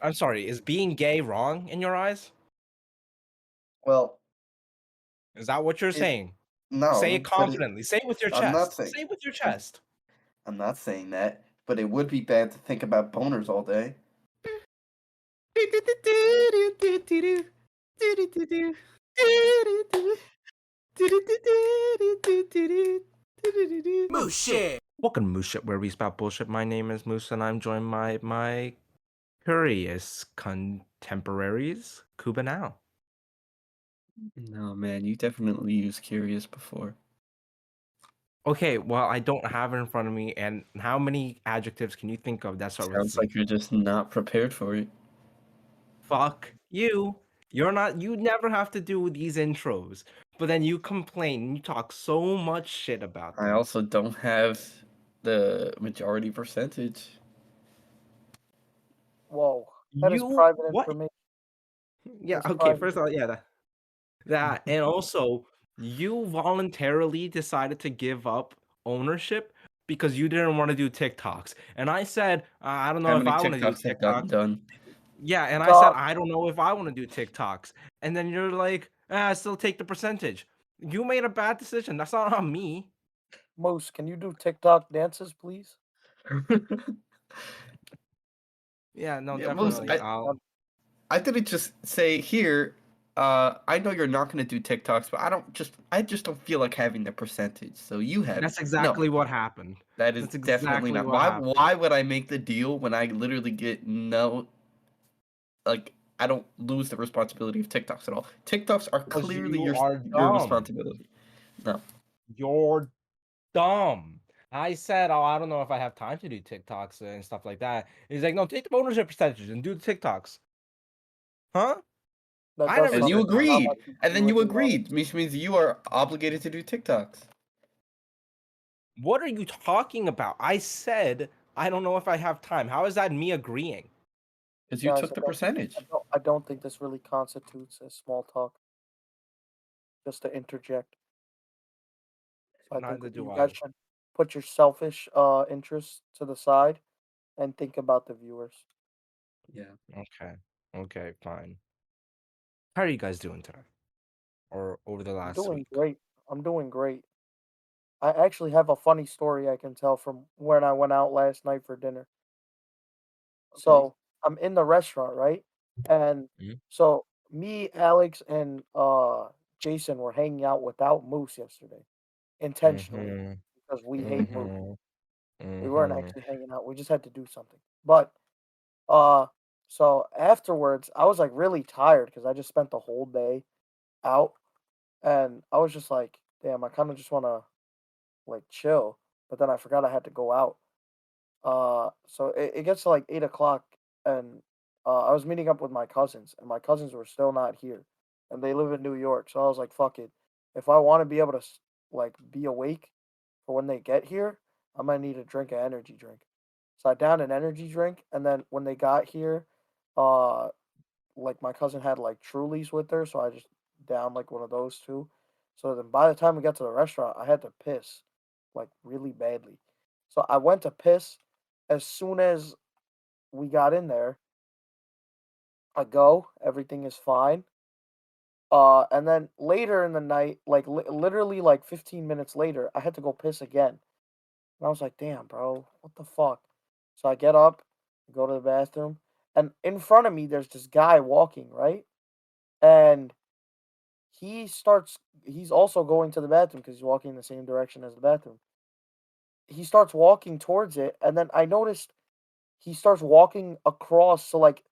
I'm sorry, is being gay wrong in your eyes? Well, Is that what you're it saying? Say it no, but it confidently. Say it with your I'm not chest. saying Say it with your I'm chest. I'm not saying that, but it would be bad to think about boners all day. Moose shit. Welcome to Moose Shit, where we spout bullshit. My name is Moose, and I'm joined by my curious contemporaries, Kuba now. No, man, you definitely used curious before. Okay, well, I don't have it in front of me, and how many adjectives can you think of that start with Sounds Z? like you're just not prepared for it. Fuck you. You never have to do these intros, but then you complain, you talk so much shit about I them. also don't have the majority percentage. Whoa, that is You private what? information. Yeah, That's okay, private. first of all, yeah, that and also you voluntarily decided to give up ownership because you didn't want to do TikToks. And I said, I don't How know if many I want to do TikToks have gotten TikToks. done? Yeah, and I said, Dog, I don't know if I want to do TikToks. And then you're like, still take the percentage. You made a bad decision. That's not on me. Moose, can you do TikTok dances, please? Yeah, no, Yeah, most definitely. I I didn't just say here. I know you're not gonna do TikToks, but I just don't feel like having the percentage. So you have it. That's No, exactly what happened. that is That's definitely exactly not. what happened. Why would I make the deal when I literally get no like I don't lose the responsibility of TikToks at all. TikToks are Because clearly you are your dumb. responsibility. No. You're dumb. I said, "Oh, I don't know if I have time to do TikToks and stuff like that." He's like, "No, take the ownership percentages and do the TikToks." Huh? That I does never And sound you said like that. a lot like agreed. you And then would you do, agreed, honestly. which means you are obligated to do TikToks. What are you talking about? I said, "I don't know if I have time." How is that me agreeing? Because you Guys, took the percentage. I don't think this really constitutes as small talk. Just to interject, so I think Neither do you guys I. should put your selfish interests to the side and think about the viewers. Yeah. Okay. Okay, fine. How are you guys doing today? Or over the I'm last doing week? great. I'm doing great. I actually have a funny story I can tell from when I went out last night for dinner. Okay. So I'm in the restaurant, right? And Mhm. so me, Alex, and Jason were hanging out without Moose yesterday, intentionally, Mhm. because we hate Moose. Mhm. We weren't Mhm. actually hanging out. We just had to do something. But uh so afterwards I was like really tired because I just spent the whole day out, and I was just like, damn, I kind of just want to like chill. But then I forgot I had to go out. So it gets to like 8 o'clock, and I was meeting up with my cousins, and my cousins were still not here, and they live in New York. So I was like, fuck it. If I want to be able to like be awake for when they get here, I might need to drink an energy drink. So I downed an energy drink, and then when they got here, uh, like my cousin had like Trulies with her, so I just downed like one of those too. So then by the time we got to the restaurant, I had to piss like really badly. So I went to piss. As soon as we got in there, I go, everything is fine. And then later in the night, like literally like 15 minutes later, I had to go piss again. And I was like, damn, bro, what the fuck? So I get up, go to the bathroom, and in front of me, there's this guy walking, right? And he's also going to the bathroom because he's walking in the same direction as the bathroom. He starts walking towards it, and then I noticed he starts walking across. So, like,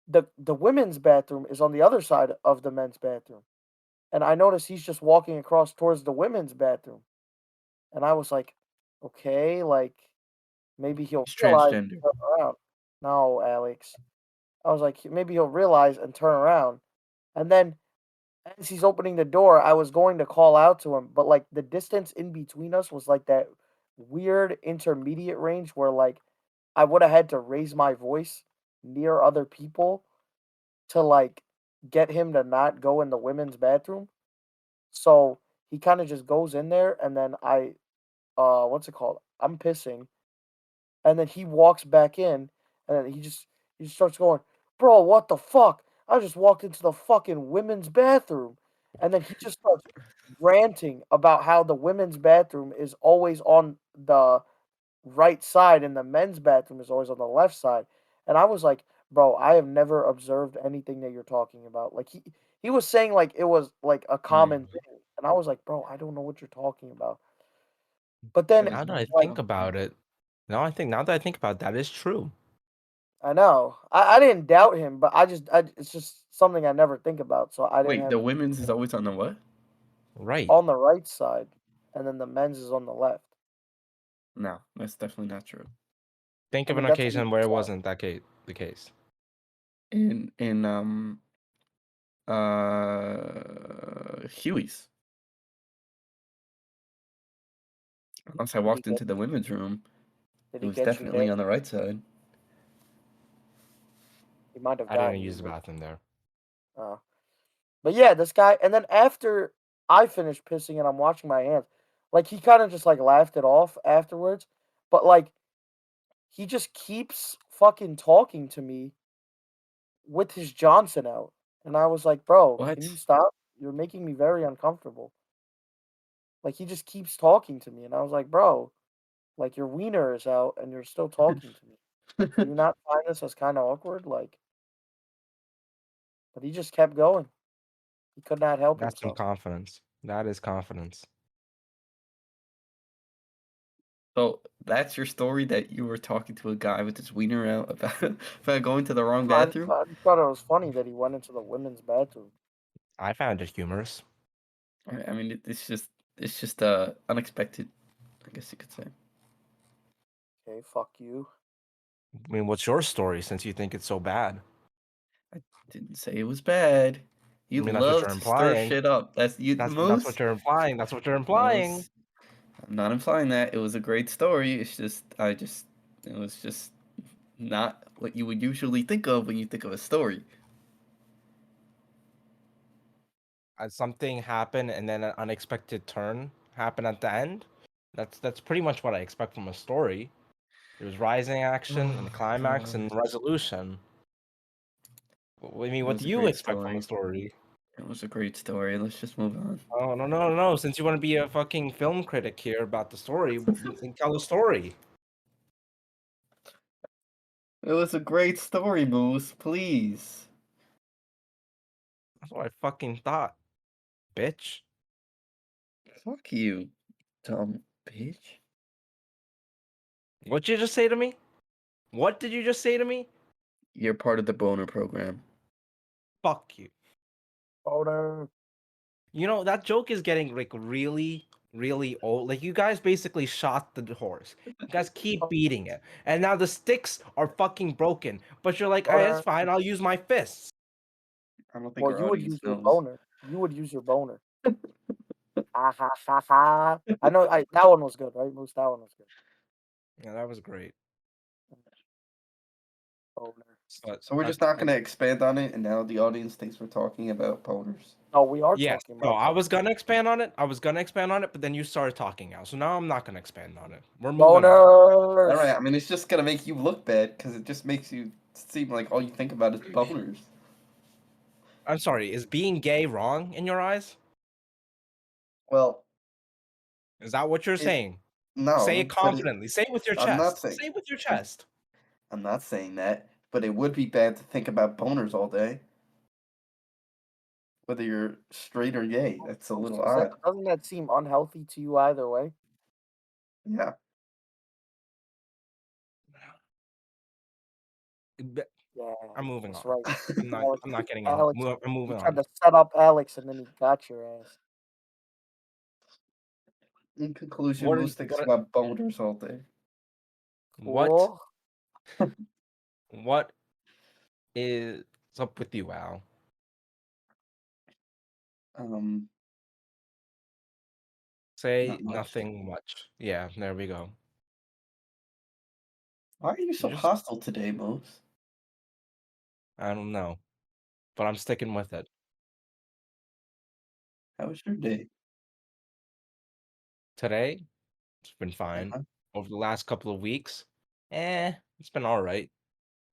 the women's bathroom is on the other side of the men's bathroom, and I noticed he's just walking across towards the women's bathroom, and I was like, "Okay, like, maybe he'll He's realize and transgender. turn around." No, Alex. I was like, "Maybe he'll realize and turn around." And then as he's opening the door, I was going to call out to him, but, like, the distance in between us was, like, that weird intermediate range where, like, I woulda had to raise my voice near other people to, like, get him to not go in the women's bathroom. So, he kinda just goes in there, and then what's it called? I'm pissing, and then he walks back in, and then He starts going, "Bro, what the fuck? I just walked into the fucking women's bathroom." And then he just starts ranting about how the women's bathroom is always on the right side and the men's bathroom is always on the left side. And I was like, "Bro, I have never observed anything that you're talking about." Like he was saying like it was like a common Mm. thing. And I was like, "Bro, I don't know what you're talking about." But then There's Now that no I like think about it, now that I think about it, that is true. I know. I didn't doubt him, but it's just something I never think about, so I didn't Wait, the have women's is always on the what? Right. on the right side, and then the men's is on the left. No, that's definitely not true. Think I of an mean, that's what he occasion where it said. wasn't the case. In Huey's. Once I Did he walked get into the women's room, did it he was get you there? definitely on the right side. He might have I didn't gotten you, use the but bathroom there. uh, but yeah, this guy, and then after I finished pissing and I'm washing my hands, like he kind of just like laughed it off afterwards, but like he just keeps fucking talking to me with his Johnson out, and I was like, "Bro, can you What? stop? You're making me very uncomfortable." Like he just keeps talking to me, and I was like, "Bro, like your wiener is out, and you're still talking to me. Do you not find this as kind of awkward?" Like, but he just kept going. He could not help That's some himself. confidence. That is confidence. So that's your story that you were talking to a guy with his wiener out about going to the wrong bathroom? I just thought it was funny that he went into the women's bathroom. I found it humorous. I mean, it's just unexpected, I guess you could say. Okay, fuck you. I mean, what's your story since you think it's so bad? I didn't say it was bad. I You mean, that's what love you're to stir implying. shit up. That's you, That's what Moose. you're implying. That's what you're implying. Moose. I'm not implying that. It was a great story. It's just it was just not what you would usually think of when you think of a story. Something happened and then an unexpected turn happened at the end. That's pretty much what I expect from a story. There's rising action and Oh climax God, and resolution. I mean, it what was do a you great expect from a story. story? It was a great story. Let's just move on. Oh, no, no, no. Since you want to be a fucking film critic here about the story, then tell a story. It was a great story, Moose. Please. That's what I fucking thought, bitch. Fuck you, dumb bitch. What'd you just say to me? What did you just say to me? You're part of the boner program. Fuck you. Boner. You know, that joke is getting like really, really old. Like you guys basically shot the horse. You guys keep beating it. And now the sticks are fucking broken. But you're like, hey, it's Boner. fine, I'll use my fists. I don't think Well, our you would audience use your knows. boner. You would use your boner. Ha ha ha ha. I know. That one was good, right, Moose? That one was good. Yeah, that was great. Boner. But So we're just not gonna expand on it, and now the audience thinks we're talking about boners. No, we are yes, talking no, about I boner. was gonna expand on it. I was gonna expand on it, but then you started talking now. So now I'm not gonna expand on it. We're moving on. All Boners. right. I mean, it's just gonna make you look bad because it just makes you seem like all you think about is boners. I'm sorry, is being gay wrong in your eyes? Well, Is that what you're it saying? Say it no, but it. confidently. Say it with your I'm not chest. saying. Say it with your I'm, chest. I'm not saying that, but it would be bad to think about boners all day, whether you're straight or gay. That's a little Does that odd. doesn't that seem unhealthy to you either way? Yeah. B- Yeah, I'm moving that's on. right. I'm not. Alex, I'm not getting in. Alex, I'm you moving tried on. to set up Alex, and then he got your ass. In conclusion, What? Moose thinks What? about boners all day. What? Cool. What is up with you, Al? Um, Say not much. nothing much. Yeah, there we go. Why are you You so just. hostile today, Moose? I don't know, but I'm sticking with it. How was your day? Today, it's been fine. Uh-huh. Over the last couple of weeks, it's been all right.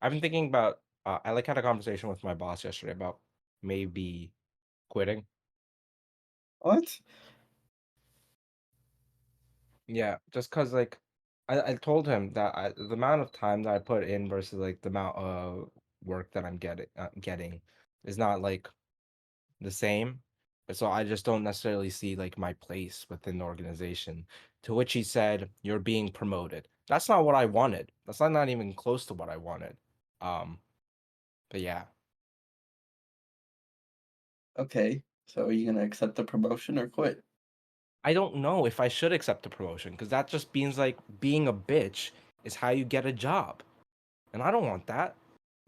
I've been thinking about. I like had a conversation with my boss yesterday about maybe quitting. What? Yeah, just cause like I told him that the amount of time that I put in versus like the amount of work that I'm getting is not like the same. So I just don't necessarily see like my place within the organization. To which he said, "You're being promoted." That's not what I wanted. That's not even close to what I wanted. Um, but yeah, Okay. So are you gonna accept the promotion or quit? I don't know if I should accept the promotion because that just means like being a bitch is how you get a job, and I don't want that.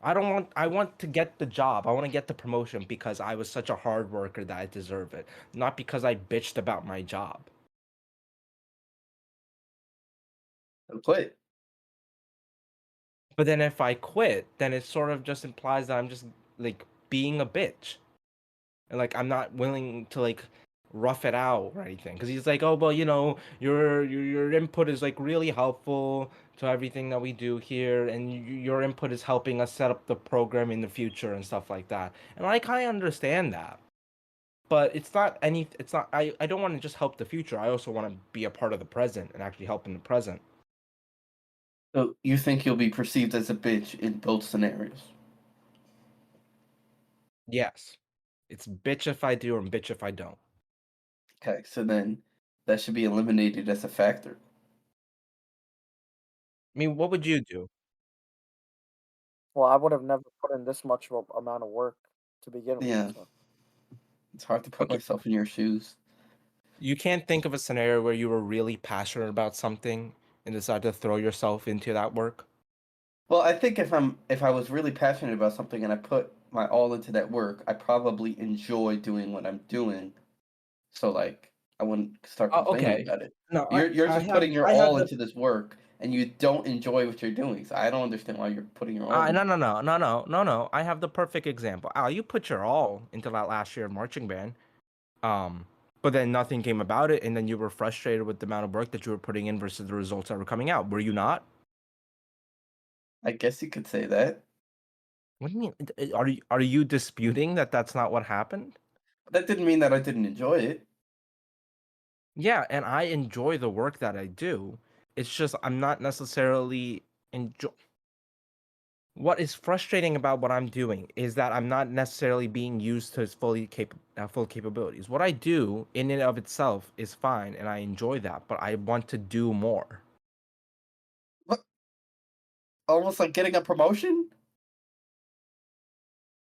I want to get the job. I want to get the promotion because I was such a hard worker that I deserve it, not because I bitched about my job. So quit. But then if I quit, then it sort of just implies that I'm just like being a bitch. And like I'm not willing to like rough it out or anything. Cause he's like, oh well, your input is like really helpful to everything that we do here, and your input is helping us set up the program in the future and stuff like that. And like I understand that. But it's not I don't want to just help the future. I also want to be a part of the present and actually help in the present. So you think you'll be perceived as a bitch in both scenarios? Yes. It's bitch if I do and bitch if I don't. Okay, so then that should be eliminated as a factor. I mean, what would you do? Well, I would have never put in this much of a amount of work to begin with, Yeah, so it's hard to put Okay, myself in your shoes. you can't think of a scenario where you were really passionate about something and decided to throw yourself into that work? Well, I think if I was really passionate about something and I put my all into that work, I probably enjoy doing what I'm doing. So like I wouldn't start complaining Okay. about it. No, You're just putting your I have all the into this work and you don't enjoy what you're doing. So I don't understand why you're putting your all no into no it. no no no no no. I have the perfect example. You put your all into that last year marching band. Um, but then nothing came about it, and then you were frustrated with the amount of work that you were putting in versus the results that were coming out. Were you not? I guess you could say that. What do you mean? Are you disputing that that's not what happened? But that didn't mean that I didn't enjoy it. Yeah, and I enjoy the work that I do. It's just I'm not necessarily enjoy. What is frustrating about what I'm doing is that I'm not necessarily being used to its full capabilities. What I do in and of itself is fine, and I enjoy that, but I want to do more. What? Almost like getting a promotion?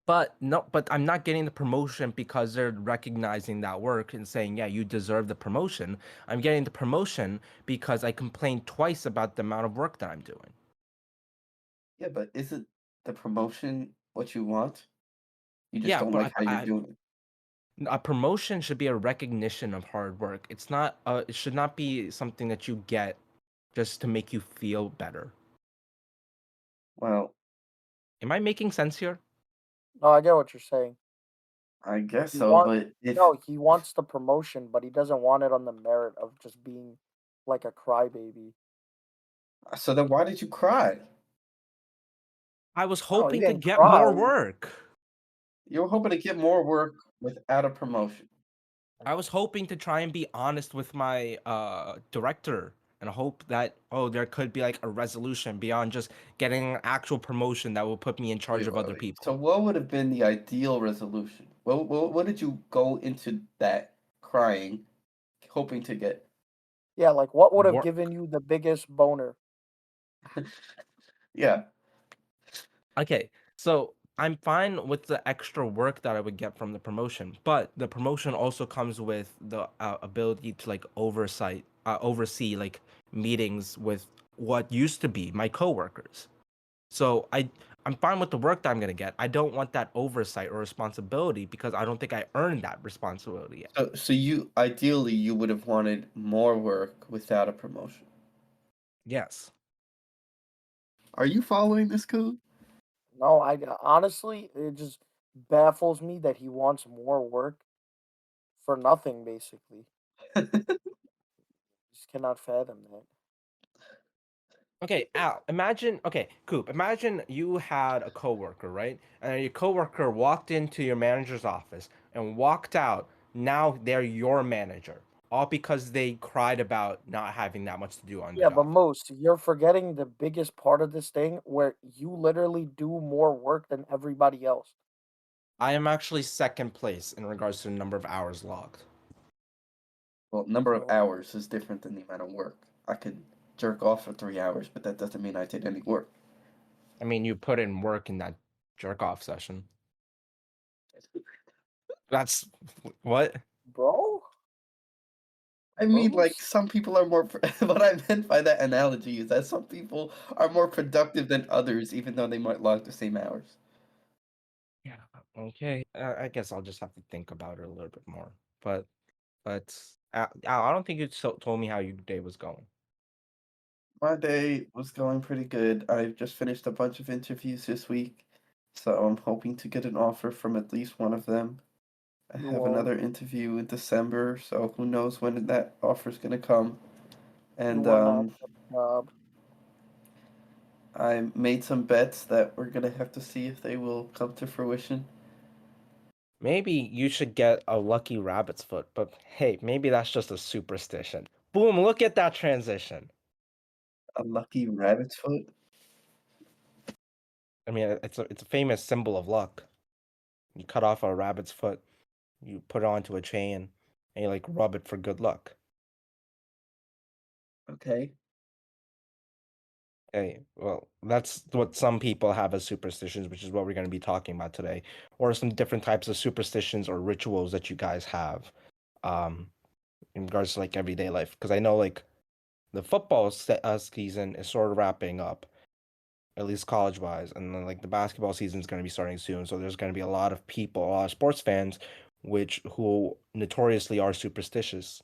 But no, but I'm not getting the promotion because they're recognizing that work and saying, "Yeah, you deserve the promotion." I'm getting the promotion because I complained twice about the amount of work that I'm doing. Yeah, but isn't the promotion what you want? You just Yeah, don't but like how you're doing it. a promotion should be a recognition of hard work. It's not. It should not be something that you get just to make you feel better. Well, Am I making sense here? no, I get what you're saying. I guess He so, want but if No, he wants the promotion, but he doesn't want it on the merit of just being like a crybaby. so then why did you cry? I was No, he hoping to didn't get more cry. work. You were hoping to get more work without a promotion. I was hoping to try and be honest with my director and hope that there could be like a resolution beyond just getting an actual promotion that will put me in charge Wait, of wait, other wait. So people. what would have been the ideal resolution? What did you go into that crying, hoping to get? Yeah, like what would have More given you the biggest boner? Yeah. Okay, so I'm fine with the extra work that I would get from the promotion, but the promotion also comes with the ability to like oversee like meetings with what used to be my coworkers. So I'm fine with the work that I'm gonna get. I don't want that oversight or responsibility because I don't think I earned that responsibility yet. So you ideally you would have wanted more work without a promotion. Yes. Are you following this code? No, honestly, it just baffles me that he wants more work for nothing, basically. Just cannot fathom that. Okay, Al, imagine, okay, Coop, imagine you had a coworker, right? And your coworker walked into your manager's office and walked out. Now they're your manager, all because they cried about not having that much to do on the Yeah, but job. Moose, you're forgetting the biggest part of this thing where you literally do more work than everybody else. I am actually second place in regards to the number of hours logged. Well, number of So, hours is different than the amount of work. I could jerk off for 3 hours, but that doesn't mean I did any work. I mean, you put in work in that jerk off session. That's what? bro, I mean, like, Moose, some people are more. What I meant by that analogy is that some people are more productive than others, even though they might log the same hours. Yeah. Okay. I guess I'll just have to think about it a little bit more. But Al, I don't think you told me how your day was going. My day was going pretty good. I've just finished a bunch of interviews this week, so I'm hoping to get an offer from at least one of them. I you have won't. another interview in December, so who knows when that offer's gonna come. You And will not get the job. I made some bets that we're gonna have to see if they will come to fruition. Maybe you should get a lucky rabbit's foot, but hey, maybe that's just a superstition. Boom, look at that transition. A lucky rabbit's foot? I mean, it's a famous symbol of luck. You cut off a rabbit's foot, you put it onto a chain, and you like rub it for good luck. Okay. Okay, well, that's what some people have as superstitions, which is what we're going to be talking about today, or some different types of superstitions or rituals that you guys have, um, in regards to like everyday life. Because I know like the football season is sort of wrapping up, at least college wise, and then like the basketball season is going to be starting soon. So there's going to be a lot of people, a lot of sports fans, which who notoriously are superstitious.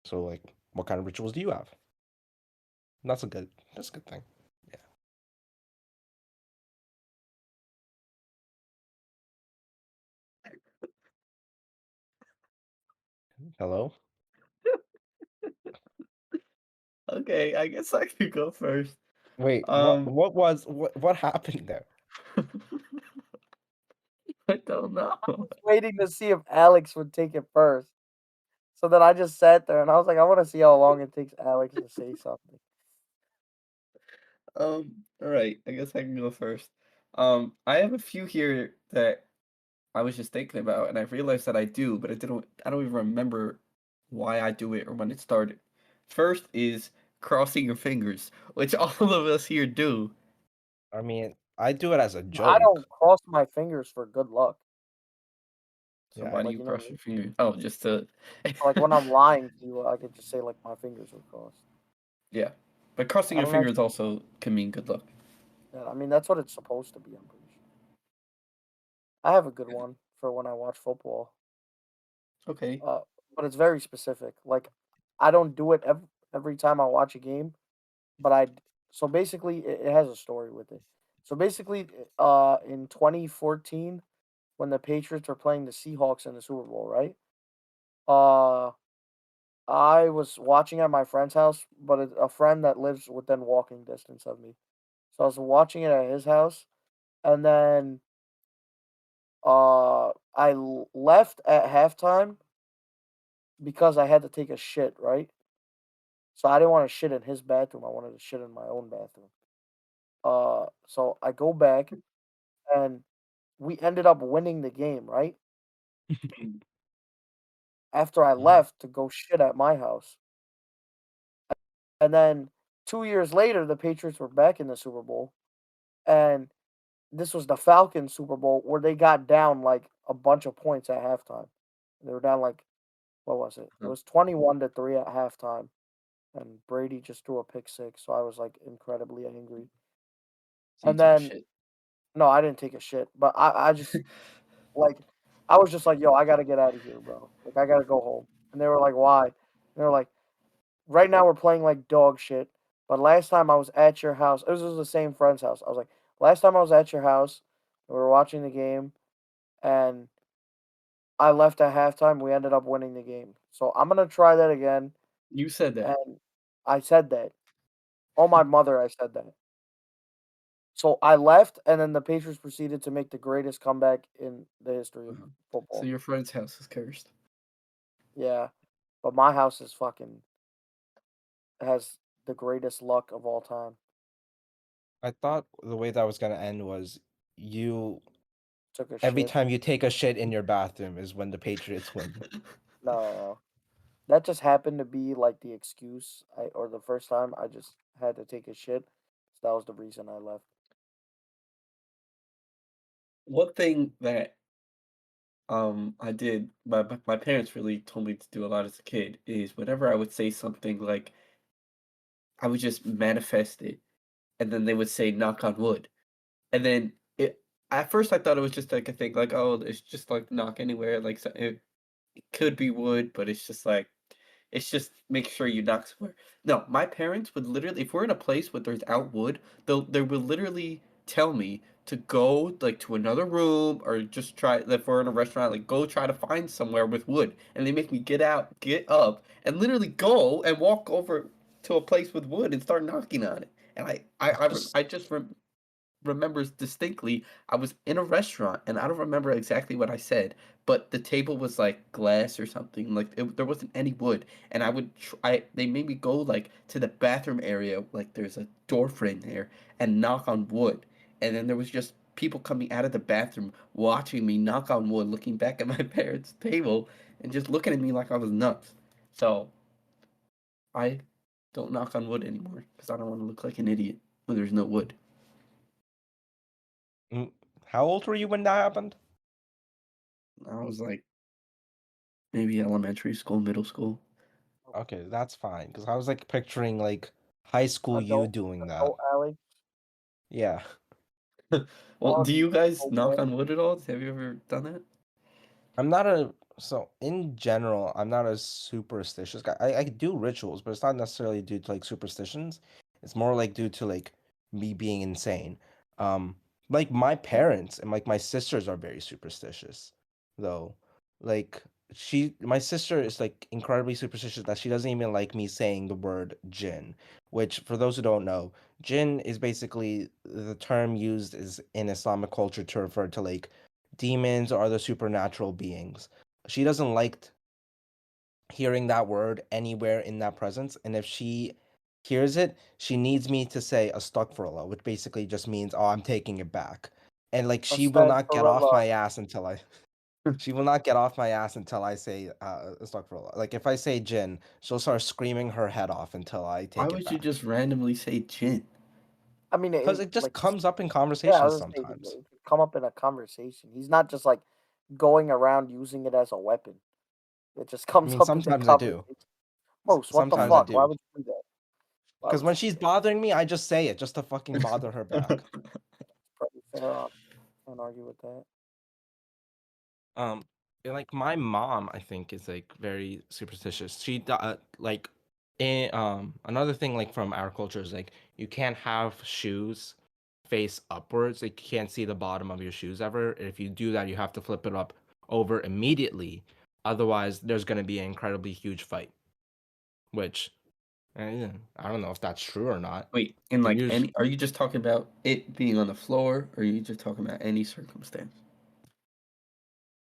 So like, what kind of rituals do you have? That's a good thing. Yeah. Hello. Okay, I guess I could go first. Wait, Um, what happened there? I don't know. I was waiting to see if Alex would take it first. So then I just sat there and I was like, I want to see how long it takes Alex to say something. All right, I guess I can go first. I have a few here that I was just thinking about, and I realized that I do, but I don't even remember why I do it or when it started. First is crossing your fingers, which all of us here do. I mean, I do it as a I don't joke. cross my fingers for good luck. So Yeah, why do Like, you you know what I cross mean? your fingers? Oh, just to. So, like when I'm lying to you, I could just say like my fingers are crossed. Yeah, but crossing I your don't know. fingers also can mean good luck. Yeah, I mean, that's what it's supposed to be. I'm pretty sure. I have a good one for when I watch football. Okay. Uh, but it's very specific. Like, I don't do it every time I watch a game, but so basically it has a story with it. So basically, in 2014, when the Patriots were playing the Seahawks in the Super Bowl, right? Uh, I was watching at my friend's house, but a friend that lives within walking distance of me. So I was watching it at his house, and then left at halftime because I had to take a shit, right? So I didn't want to shit in his bathroom. I wanted to shit in my own bathroom. So I go back and we ended up winning the game, right? Mm. After I Mhm. left to go shit at my house. And then 2 years later, the Patriots were back in the Super Bowl. And this was the Falcons Super Bowl where they got down like a bunch of points at halftime. They were down like, what was it? It Huh. was 21-3 at halftime. And Brady just threw a pick six. So I was like incredibly angry. So you And took a then, shit. no, I didn't take a shit, but I just like, I was just like, yo, I got to get out of here, bro. Like, I got to go home. And they were like, why? They were like, right now we're playing like dog shit. But last time I was at your house, it was the same friend's house. I was like, last time I was at your house, we were watching the game, and I left at halftime. We ended up winning the game. So I'm gonna try that again. You said that. And I said that. On my mother, I said that. So I left, and then the Patriots proceeded to make the greatest comeback in the history of So football. your friend's house is cursed. Yeah, but my house is fucking has the greatest luck of all time. I thought the way that was gonna end was you Took a every shit. time you take a shit in your bathroom is when the Patriots win. No, that just happened to be like the excuse. Or the first time I just had to take a shit. So that was the reason I left. One thing that I did my parents really told me to do a lot as a kid is whenever I would say something like I would just manifest it, and then they would say knock on wood. And then it at first I thought it was just like a thing like, oh, it's just like knock anywhere, like so it could be wood, but it's just like it's just make sure you knock somewhere. No, my parents would literally, if we're in a place where there's out wood, they will literally tell me to go like to another room or just try if we're in a restaurant, like go try to find somewhere with wood. And they make me get up, and literally go and walk over to a place with wood and start knocking on it. And Just I just remembers distinctly I was in a restaurant and I don't remember exactly what I said, but the table was like glass or something. Like there wasn't any wood, and I would try. They made me go like to the bathroom area, like there's a door frame there, and knock on wood, and then there was just people coming out of the bathroom watching me knock on wood, looking back at my parents' table and just looking at me like I was nuts. So I don't knock on wood anymore because I don't want to look like an idiot when there's no wood. Mm, How old were you when that happened? I was like maybe elementary school, middle school. Okay, that's fine. Because I was like picturing like high school you adult doing that. adult alley. Yeah. Well, Oh, do you guys so knock bad. on wood at all? Have you ever done that? I'm not a so in general, I'm not a superstitious guy. I do rituals, but it's not necessarily due to like superstitions. It's more like due to like me being insane. Um, like my parents and like my sisters are very superstitious, though. Like my sister is like incredibly superstitious that she doesn't even like me saying the word jinn, which for those who don't know, jinn is basically the term used is in Islamic culture to refer to like demons or other supernatural beings. She doesn't like hearing that word anywhere in that presence, and if she hears it, she needs me to say astaghfirullah, which basically just means, "Oh, I'm taking it back." And like she will not get off Astagfirullah. my ass until I she will not get off my ass until I say astaghfirullah. Like if I say jinn, she'll start screaming her head off until I Why take it would you back. just randomly say gin? I mean, Because it just like he's comes up in yeah. I conversations was gonna say sometimes. it could come up in a conversation. He's not just like going around using it as a weapon. It just I comes mean, up in the sometimes I do. conversation. Most, what the Sometimes I fuck? Why do. would you do that? Why Because would when you do she's that? bothering me, I just say it just to fucking bother her back. Pretty fair. I can't argue with that. Um, and, like my mom, I think is like very superstitious. Like, another thing like from our culture is like you can't have shoes face upwards. Like you can't see the bottom of your shoes ever. If you do that, you have to flip it up over immediately. Otherwise, there's gonna be an incredibly huge fight. Which I don't know if that's true or not. Wait, in But like usually, any, are you just talking about it being on the floor, or are you just talking about any circumstance?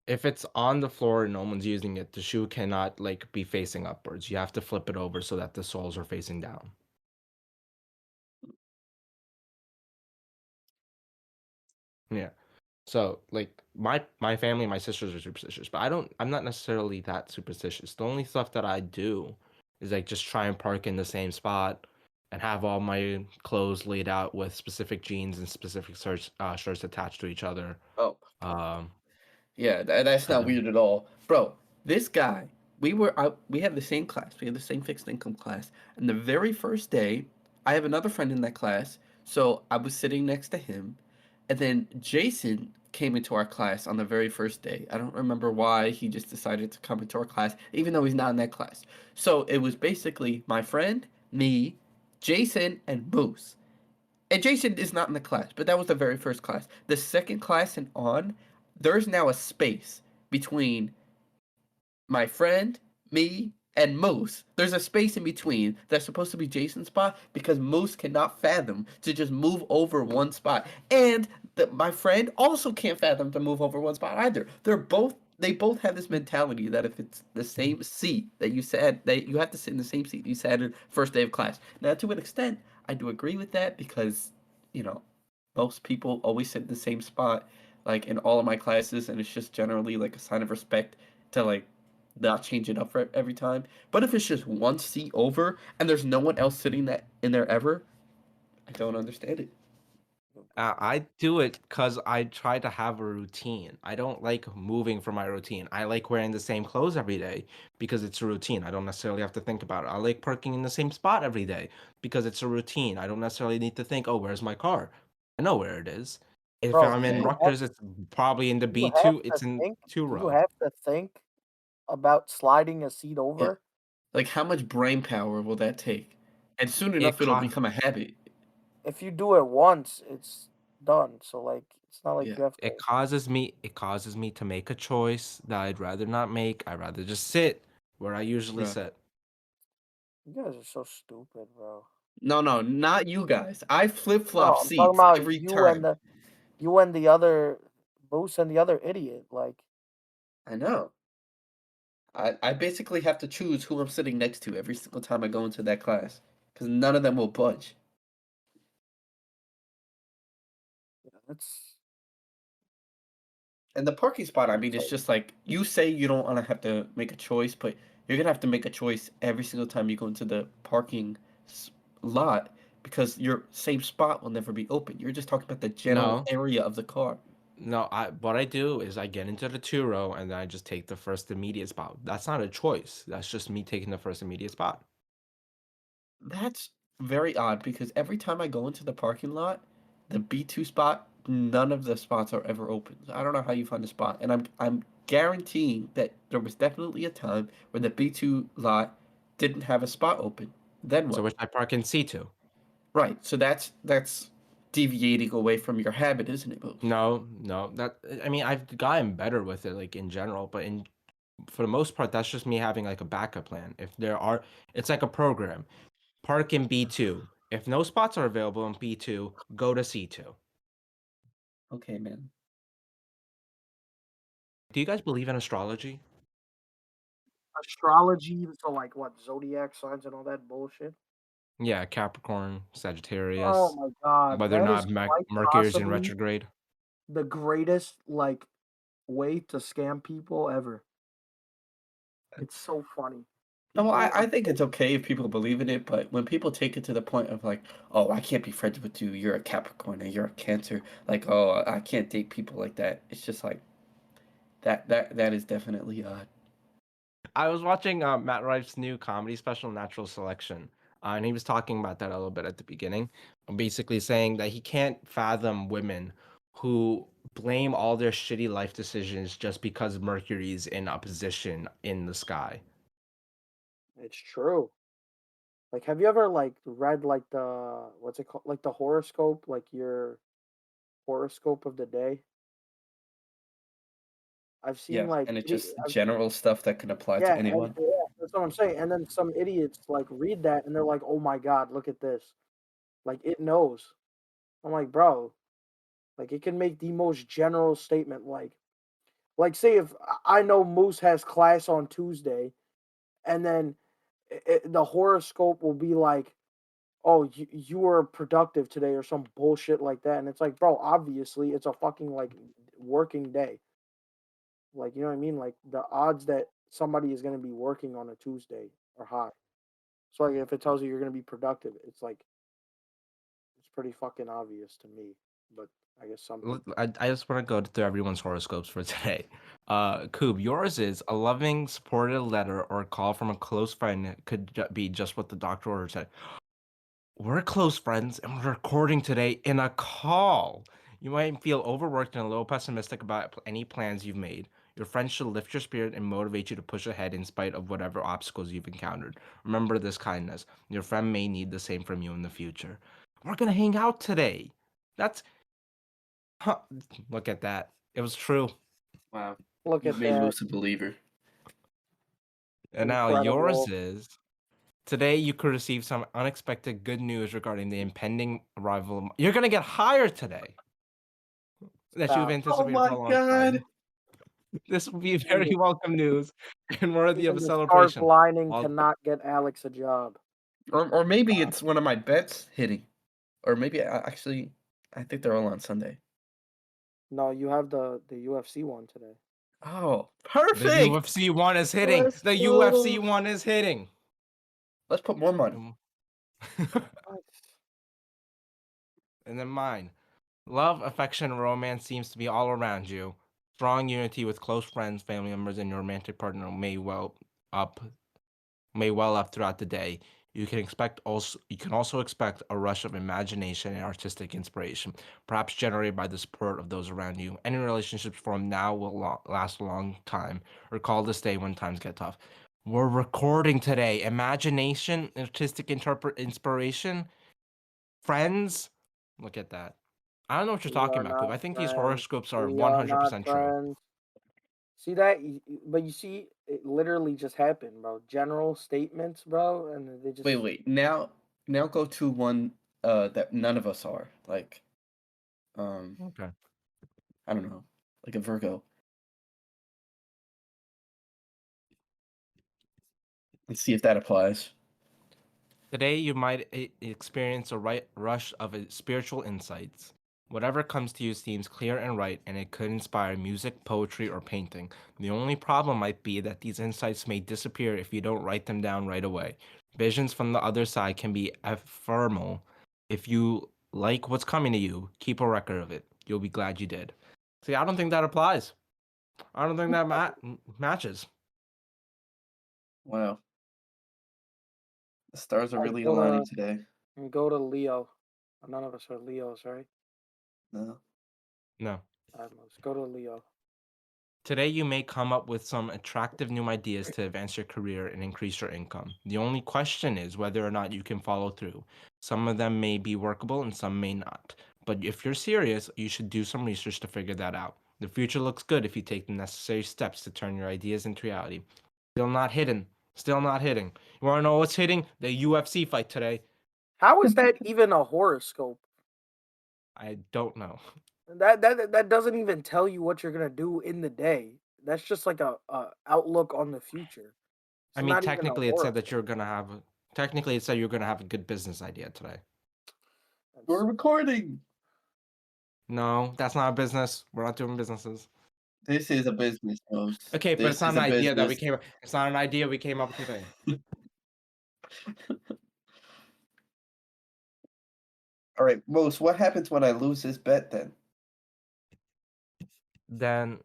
if it's on the floor and no one's using it, the shoe cannot like be facing upwards. You have to flip it over so that the soles are facing down. Yeah. So like my family, my sisters are superstitious, but I'm not necessarily that superstitious. The only stuff that I do is like just try and park in the same spot and have all my clothes laid out with specific jeans and specific shirts attached to each other. Oh, Um, yeah, that's not uh, weird at all, bro. This guy, we had the same class, we had the same fixed income class, and the very first day, I have another friend in that class, so I was sitting next to him, and then Jason came into our class on the very first day. I don't remember why he just decided to come into our class, even though he's not in that class. So it was basically my friend, me, Jason, and Moose. And Jason is not in the class, but that was the very first class. The second class and on, there's now a space between my friend, me, and Moose. There's a space in between that's supposed to be Jason's spot because Moose cannot fathom to just move over one spot. And my friend also can't fathom to move over one spot either. They both have this mentality that if it's the same seat that you sat, that you have to sit in the same seat you sat in first day of class. Now, to an extent, I do agree with that because, you know, most people always sit in the same spot, like in all of my classes, and it's just generally like a sign of respect to like not change it up for every time. But if it's just one seat over and there's no one else sitting that in there ever, I don't understand it. I do it because I try to have a routine. I don't like moving from my routine. I like wearing the same clothes every day because it's a routine. I don't necessarily have to think about it. I like parking in the same spot every day because it's a routine. I don't necessarily need to think, oh, where's my car? I know where it is. If Bro, I'm in Okay. Rutgers, it's probably in the you have B2. to It's in think two do you row. have to think about sliding a seat Yeah. over? Like how much brain power will that take? And soon It enough it'll costs. become a habit. If you do it once, it's done. So like it's not like Yeah. you have to. It causes me to make a choice that I'd rather not make. I'd rather just sit where I usually Bruh. sit. You guys are so stupid, bro. No, no, not you guys. I flip No, flop I'm talking seats about every time. you and the other Moose and the other idiot. Like, I know. I basically have to choose who I'm sitting next to every single time I go into that class. Because none of them will budge. yeah, that's And the parking spot, I mean, that's it's like just like you say you don't want to have to make a choice, but you're gonna have to make a choice every single time you go into the parking lot because your same spot will never be open. You're just talking about the general No, area of the car. no. What I do is I get into the two row and then I just take the first immediate spot. That's not a choice. That's just me taking the first immediate spot. That's very odd because every time I go into the parking lot, the B2 spot, none of the spots are ever open. So I don't know how you find a spot, and I'm guaranteeing that there was definitely a time where the B2 lot didn't have a spot open. Then So what? which I park in C2. Right. So that's deviating away from your habit, isn't it, Moose? No, no. I mean, I've gotten better with it, like in general, but in for the most part, that's just me having like a backup plan. If there are, it's like a program. Park in B2. If no spots are available in B2, go to C2. Okay, man. Do you guys believe in astrology? astrology. So like what zodiac signs and all that bullshit. Yeah, Capricorn, Oh Sagittarius, my god, whether or that is not quite Mercury's in possibly retrograde. the greatest like way to scam people ever. It's so funny. No, People I are think so it's okay if people believe in it, but when people take it to the point of like, oh, I can't be friends with you, you're a Capricorn and you're a Cancer, like, oh, I can't date people like that. It's just like that is definitely odd. I was watching Matt Rife's new comedy special, Natural Selection, and he was talking about that a little bit at the beginning, basically saying that he can't fathom women who blame all their shitty life decisions just because Mercury's in opposition in the sky. it's true. Like have you ever like read like the what's it called like the horoscope like your horoscope of the day? I've seen Yeah, like and it's idi- just I've, general stuff that can apply to yeah, and anyone. yeah, that's what I'm saying. And then some idiots like read that and they're like, "Oh my god, look at this!" Like it knows. I'm like, bro, like it can make the most general statement. Like say if I know Moose has class on Tuesday, and then the horoscope will be like, "Oh, you were productive today" or some bullshit like that, and it's like, bro, obviously it's a fucking like working day. Like, you know what I mean? Like the odds that somebody is going to be working on a Tuesday are high. So like if it tells you you're going to be productive, it's like it's pretty fucking obvious to me. But I guess some Look, people. I just want to go through everyone's horoscopes for today. Coob, yours is a loving, supportive letter or a call from a close friend could be just what the doctor ordered said. We're close friends and we're recording today in a call. You might feel overworked and a little pessimistic about any plans you've made. Your friends should lift your spirit and motivate you to push ahead in spite of whatever obstacles you've encountered. Remember this kindness. Your friend may need the same from you in the future. We're gonna hang out today. That's huh, look at that. It was true. Wow, Look you've at made that. Moose a believer. And now yours Incredible. is today you could receive some unexpected good news regarding the impending arrival of you're gonna get hired today that you've Stop. Oh anticipated for my a long god. time. This will be very Even, welcome news and worthy of even a the stars celebration. aligning While cannot get Alex a job. Or maybe it's one of my bets hitting. Or maybe actually I think they're all on Sunday. No, you have the UFC one today. Oh, the perfect. UFC one is hitting. Let's The go. UFC one is hitting. Let's put more money. Nice. And then mine. Love, affection, and romance seems to be all around you. Strong unity with close friends, family members, and your romantic partner up may well up throughout the day. You can also expect a rush of imagination and artistic inspiration, perhaps generated by the support of those around you. Any relationships formed now will last a long time. Recall this day when times get tough. We're recording today. Imagination, artistic inspiration, friends. Look at that. I don't know what you're We talking are about, Poop. not I think these friends. horoscopes are We are not 100% true. friends. See that? But you see, it literally just happened, bro. General statements, bro, and they just. Wait. Now go to one that none of us are. Like Okay. I don't know. Like a Virgo. Let's see if that applies. Today, you might experience a right rush of spiritual insights. Whatever comes to you seems clear and right, and it could inspire music, poetry, or painting. The only problem might be that these insights may disappear if you don't write them down right away. Visions from the other side can be ephemeral. If you like what's coming to you, keep a record of it. You'll be glad you did. See, I don't think that applies. I don't think that matches. Wow. The stars are I'm really gonna aligning today. go to Leo. None of us are Leos, right? No. No. Let's go to Leo. Today, you may come up with some attractive new ideas to advance your career and increase your income. The only question is whether or not you can follow through. Some of them may be workable and some may not. But if you're serious, you should do some research to figure that out. The future looks good if you take the necessary steps to turn your ideas into reality. Still not hidden. Still not hitting. You want to know what's hitting? The UFC fight today. How is that even a horoscope? I don't know. That doesn't even tell you what you're gonna do in the day. That's just like a outlook on the future. I It's mean, not even a technically, it said that horoscope. you're gonna have. Technically, it said you're gonna have a good business idea today. We're recording. No, that's not a business. We're not doing businesses. This is a business, host. Okay, but it's This not is an a idea that we business. came. It's not an idea we came up with today. All right, Most, what happens when I lose this bet then? Then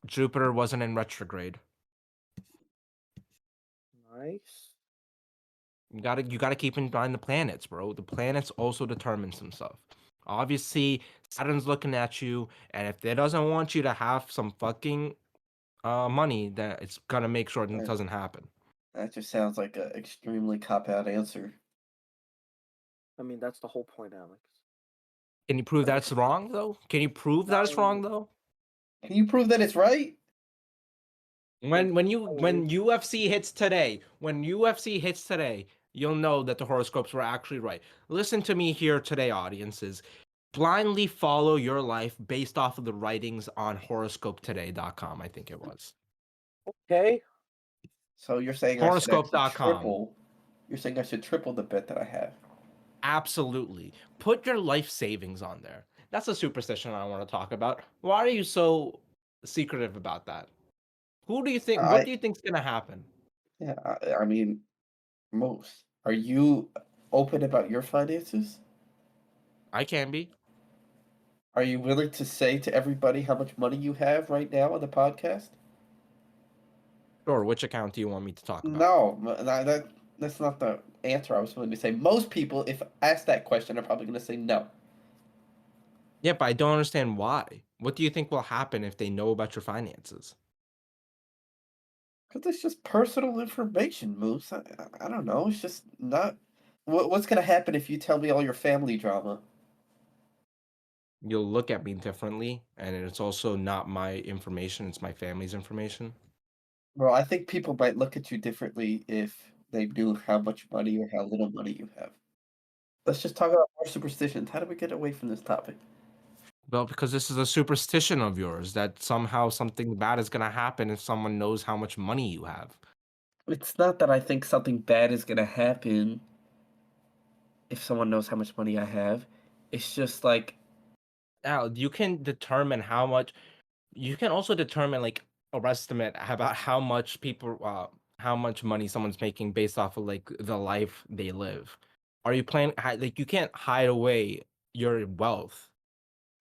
Jupiter wasn't in retrograde. Nice. You gotta keep in mind the planets, bro. The planets also determine some stuff. Obviously, Saturn's looking at you, and if it doesn't want you to have some fucking money, then it's gonna make sure that it That, doesn't happen. that just sounds like an extremely cop-out answer. I mean, that's the whole point, Alex. Can you prove Like, that's wrong though? Can you prove that it's wrong though? Can you prove that it's right? When UFC hits today, you'll know that the horoscopes were actually right. Listen to me here today, audiences. Blindly follow your life based off of the writings on horoscopetoday.com, I think it was. Okay. So you're saying I should actually Horoscope.com. triple. You're saying I should triple the bet that I have. Absolutely. Put your life savings on there. That's a superstition I want to talk about. Why are you so secretive about that? What do you I think's gonna happen? yeah. I mean, Most. Are you open about your finances? I can be. Are you willing to say to everybody how much money you have right now on the podcast? Sure, which account do you want me to talk about? No, that's not the answer I was willing to say. Most people, if asked that question, are probably going to say no. Yeah, but I don't understand why. What do you think will happen if they know about your finances? Because it's just personal information, Moose. I don't know. It's just not. What's going to happen if you tell me all your family drama? You'll look at me differently, and it's also not my information, it's my family's information. Bro, I think people might look at you differently if they knew how much money or how little money you have. Let's just talk about more superstitions. How do we get away from this topic? Well, because this is a superstition of yours that somehow something bad is gonna happen if someone knows how much money you have. It's not that I think something bad is gonna happen if someone knows how much money I have. It's just like, Now, you can determine how much you can also determine like a estimate about how much money someone's making based off of like the life they live. Are you planning like you can't hide away your wealth.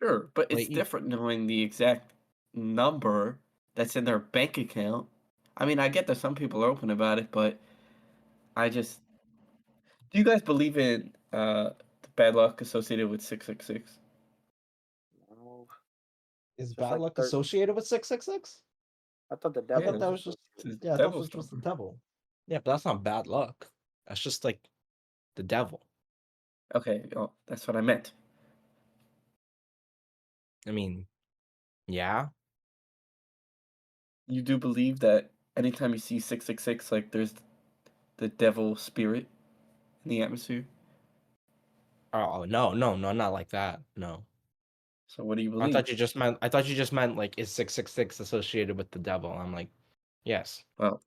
sure, but it's Like you, different knowing the exact number that's in their bank account. I mean, I get that some people are open about it, but I just do you guys believe in the bad luck associated with 666? No, is it's just bad like luck 13. associated with 666? I thought the I Yeah, devil thought that was was just it's associated. the yeah, I thought it was devil's just the number. devil. Yeah, but that's not bad luck. That's just like the devil. Okay, oh, that's what I meant. I mean, yeah. You do believe that anytime you see 666, like there's the devil spirit in the atmosphere? Oh no, no, no, not like that. No. So what do you I believe? thought you just meant like is 666 associated with the devil? I'm like, yes. Well,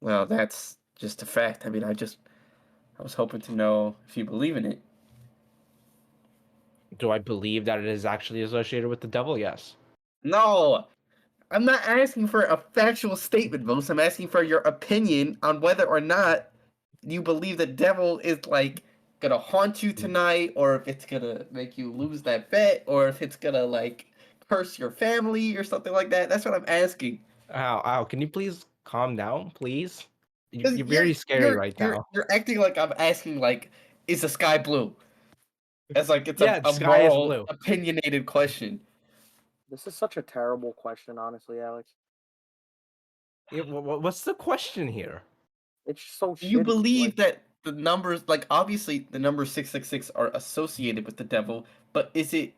well, that's just a fact. I mean, I was hoping to know if you believe in it. Do I believe that it is actually associated with the devil? Yes. No, I'm not asking for a factual statement, Most. I'm asking for your opinion on whether or not you believe the devil is like gonna haunt you Mm. tonight, or if it's gonna make you lose that bet, or if it's gonna like curse your family or something like that. That's what I'm asking. Ow, can you please calm down, please? Because You're very scary right now. you're acting like I'm asking like, is the sky blue? As like it's Yeah, the a sky is moral, blue. opinionated question. This is such a terrible question, honestly, Alex. What's the question here? It's so You shitty. Like, believe that the numbers, like obviously the numbers 666 are associated with the devil, but is it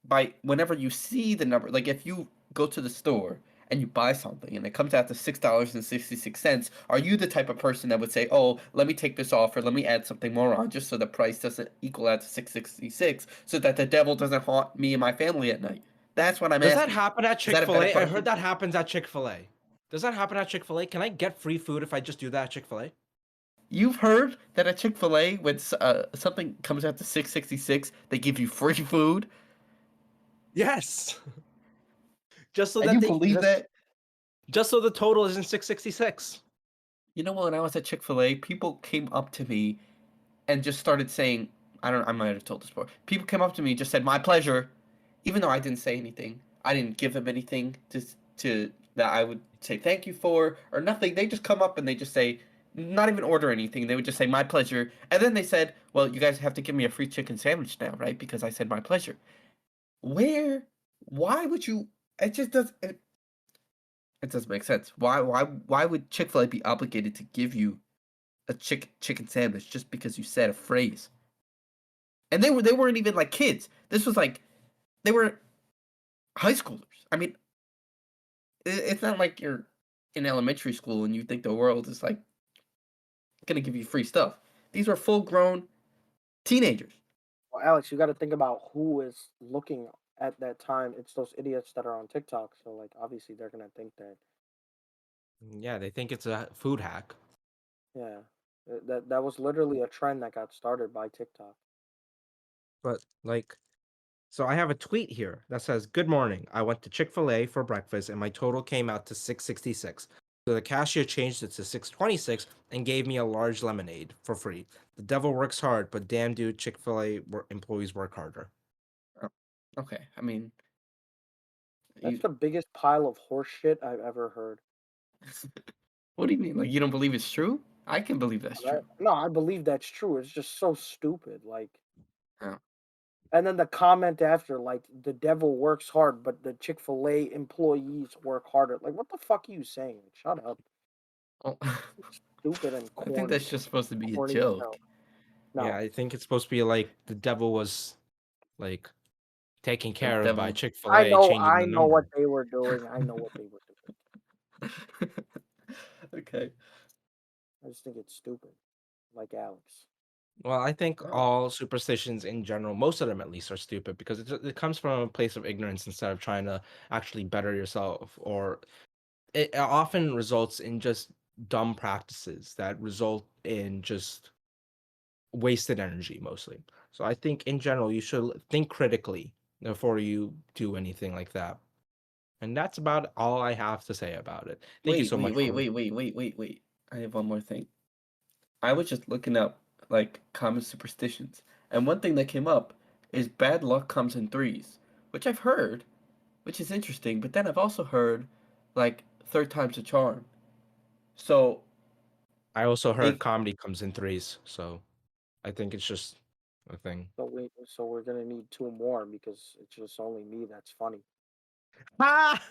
by whenever you see the number, like if you go to the store and you buy something and it comes out to $6.66, are you the type of person that would say, "Oh, let me take this off or let me add something more on just so the price doesn't equal out to 666 so that the devil doesn't haunt me and my family at night?" That's what I'm Does that asking. happen at Is that a better Chick-fil-A? I heard question? that happens at Chick-fil-A. Does that happen at Chick-fil-A? Can I get free food if I just do that at Chick-fil-A? You've heard that at Chick-fil-A when something comes out to 666, they give you free food, Yes. Just so and that you they believe that? just so the total isn't 666. You know what? When I was at Chick-fil-A, people came up to me and just started saying, I might have told this before. People came up to me and just said, "My pleasure," even though I didn't say anything. I didn't give them anything to that I would say thank you for or nothing. They just come up and they just say, not even order anything. They would just say, "My pleasure," and then they said, "Well, you guys have to give me a free chicken sandwich now, right? Because I said my pleasure." Where? Why would you? It just does. It doesn't make sense. Why would Chick-fil-A be obligated to give you a chicken sandwich just because you said a phrase? And they weren't even like kids. This was like they were high schoolers. I mean, it's not like you're in elementary school and you think the world is like gonna give you free stuff. These were full grown teenagers. well, Alex, you got to think about who is looking at that time. It's those idiots that are on TikTok. So, like, obviously, they're gonna think that, Yeah, they think it's a food hack. yeah, that was literally a trend that got started by TikTok. But like so I have a tweet here that says, "Good morning. I went to Chick-fil-A for breakfast and my total came out to 666. So the cashier changed it to 626 and gave me a large lemonade for free. The devil works hard, but damn dude, Chick-fil-A employees work harder." Oh, okay, I mean, That's you, the biggest pile of horse shit I've ever heard. what do you mean? Like you don't believe it's true? I can believe that's true. No, I believe that's true. It's just so stupid. Like, Oh. and then the comment after, like, the devil works hard, but the Chick Fil A employees work harder. Like, what the fuck are you saying? Shut up. Oh. Stupid and I think that's corny. just supposed to be a Corny as hell. joke. Yeah, No, I think it's supposed to be like the devil was like taken The care of by devil. Chick-fil-A changing I the know what number. they were doing. I know what they were doing. Okay. I just think it's stupid, like Alex. Well, I think Oh, all superstitions in general, most of them at least, are stupid because it comes from a place of ignorance instead of trying to actually better yourself. Or it often results in just dumb practices that result in just wasted energy mostly. So I think in general, you should think critically before you do anything like that. And that's about all I have to say about it. Thank you wait, so wait, much wait, for. wait, wait, wait, wait, wait. I have one more thing. I was just looking up like common superstitions, and one thing that came up is bad luck comes in threes, which I've heard, which is interesting. But then I've also heard like third time's a charm. So I also heard if comedy comes in threes, so I think it's just a thing. So we're gonna need two more because it's just only me that's funny. Ah!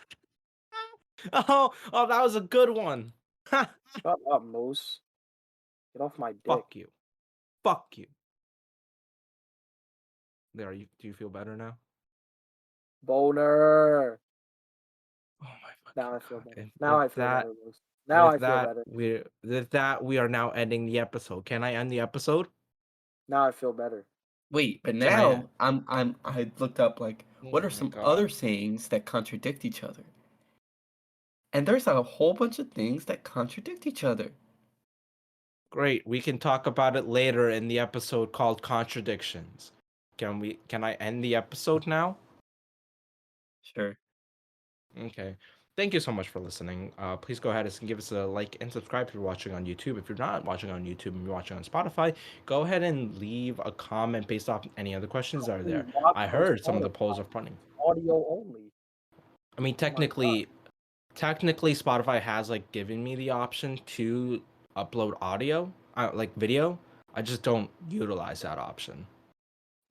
Oh, that was a good one. Shut up, Moose. Get off my dick. Fuck you. Fuck you. There, do you feel better now? Boner. Oh my Now fucking I feel god. better. And Now I feel better, Moose. Now with I feel that, better. we are now ending the episode. Can I end the episode? Now I feel better. wait, but Can I? now I looked up like Oh what are my some god. other sayings that contradict each other, and there's a whole bunch of things that contradict each other. Great. We can talk about it later in the episode called Contradictions. Can I end the episode now? Sure. Okay. Thank you so much for listening. Please go ahead and give us a like and subscribe if you're watching on YouTube. If you're not watching on YouTube and you're watching on Spotify, go ahead and leave a comment based off any other questions that are We there. watch I on heard some of the polls Spotify. are funny. Audio only. I mean, Oh my god. technically, Spotify has like given me the option to upload audio, like video. I just don't utilize that option.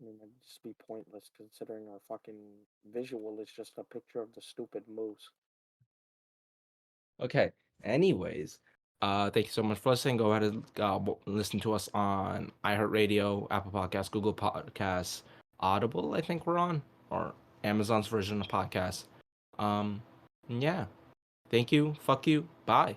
I mean, it'd just be pointless considering our fucking visual is just a picture of the stupid moose. Okay. Anyways, thank you so much for listening. Go ahead and listen to us on iHeartRadio, Apple Podcasts, Google Podcasts, Audible. I think we're on, or Amazon's version of podcasts. Yeah. Thank you. Fuck you. Bye.